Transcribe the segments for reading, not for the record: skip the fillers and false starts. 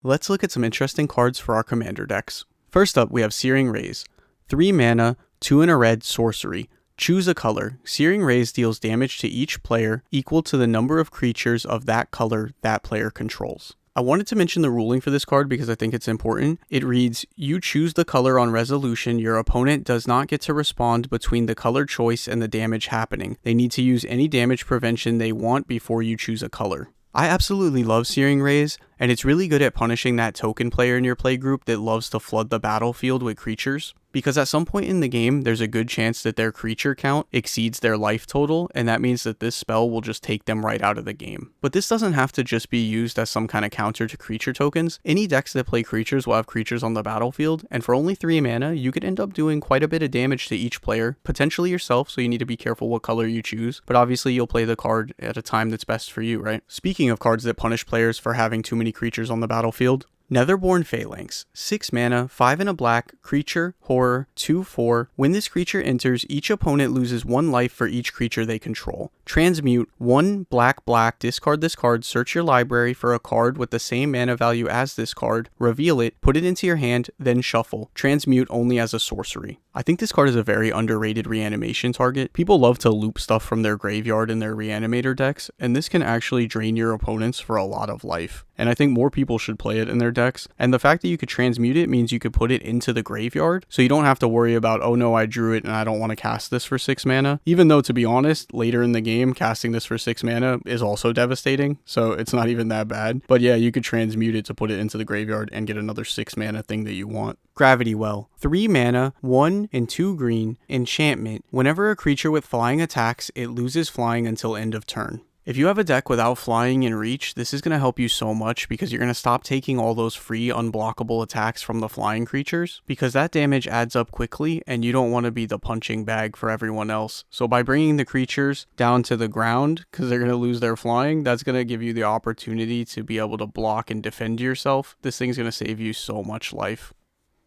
Let's look at some interesting cards for our commander decks. First up, we have Searing Rays. 3 mana, 2 and a red, sorcery. Choose a color. Searing Rays deals damage to each player equal to the number of creatures of that color that player controls. I wanted to mention the ruling for this card because I think it's important. It reads, you choose the color on resolution. Your opponent does not get to respond between the color choice and the damage happening. They need to use any damage prevention they want before you choose a color. I absolutely love Searing Rays, and it's really good at punishing that token player in your play group that loves to flood the battlefield with creatures. Because at some point in the game, there's a good chance that their creature count exceeds their life total, and that means that this spell will just take them right out of the game. But this doesn't have to just be used as some kind of counter to creature tokens. Any decks that play creatures will have creatures on the battlefield, and for only 3 mana, you could end up doing quite a bit of damage to each player, potentially yourself, so you need to be careful what color you choose, but obviously you'll play the card at a time that's best for you, right? Speaking of cards that punish players for having too many creatures on the battlefield, Netherborn Failanks. 6 mana, 5 and a black, creature, horror, 2/4. When this creature enters, each opponent loses 1 life for each creature they control. Transmute, 1 black, discard this card, search your library for a card with the same mana value as this card, reveal it, put it into your hand, then shuffle. Transmute only as a sorcery. I think this card is a very underrated reanimation target. People love to loop stuff from their graveyard in their reanimator decks, and this can actually drain your opponents for a lot of life. And I think more people should play it in their decks. And the fact that you could transmute it means you could put it into the graveyard, so you don't have to worry about, oh no, I drew it and I don't want to cast this for 6 mana. Even though, to be honest, later in the game, casting this for 6 mana is also devastating, so it's not even that bad. But yeah, you could transmute it to put it into the graveyard and get another 6 mana thing that you want. Gravity Well. 3 mana, 1 and 2 green, enchantment. Whenever a creature with flying attacks, it loses flying until end of turn. If you have a deck without flying and reach, this is going to help you so much because you're going to stop taking all those free unblockable attacks from the flying creatures, because that damage adds up quickly and you don't want to be the punching bag for everyone else. So by bringing the creatures down to the ground because they're going to lose their flying, that's going to give you the opportunity to be able to block and defend yourself. This thing's going to save you so much life.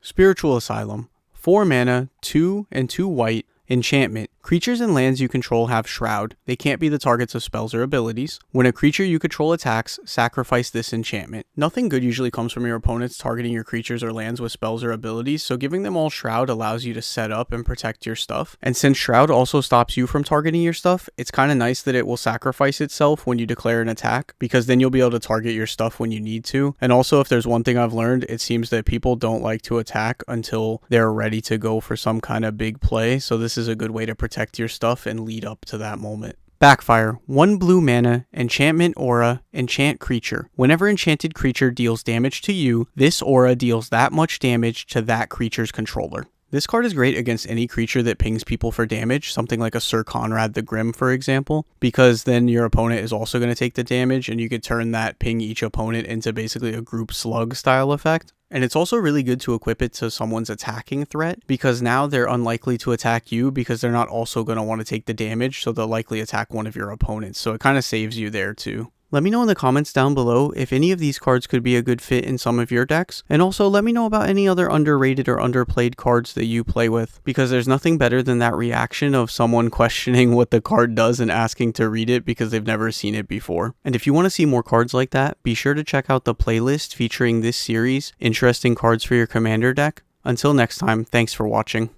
Spiritual Asylum. 4 mana, 2 and 2 white, enchantment. Creatures and lands you control have Shroud. They can't be the targets of spells or abilities. When a creature you control attacks, sacrifice this enchantment. Nothing good usually comes from your opponents targeting your creatures or lands with spells or abilities, so giving them all Shroud allows you to set up and protect your stuff. And since Shroud also stops you from targeting your stuff, it's kind of nice that it will sacrifice itself when you declare an attack, because then you'll be able to target your stuff when you need to. And also, if there's one thing I've learned, it seems that people don't like to attack until they're ready to go for some kind of big play, so this is a good way to protect your stuff and lead up to that moment. Backfire. 1 blue mana, enchantment aura, enchant creature. Whenever enchanted creature deals damage to you, this aura deals that much damage to that creature's controller. This card is great against any creature that pings people for damage, something like a Sir Konrad the Grim, for example, because then your opponent is also going to take the damage and you could turn that ping each opponent into basically a group slug style effect. And it's also really good to equip it to someone's attacking threat, because now they're unlikely to attack you because they're not also going to want to take the damage, so they'll likely attack one of your opponents. So it kind of saves you there too. Let me know in the comments down below if any of these cards could be a good fit in some of your decks, and also let me know about any other underrated or underplayed cards that you play with, because there's nothing better than that reaction of someone questioning what the card does and asking to read it because they've never seen it before. And if you want to see more cards like that, be sure to check out the playlist featuring this series, Interesting Cards for Your Commander Deck. Until next time, thanks for watching.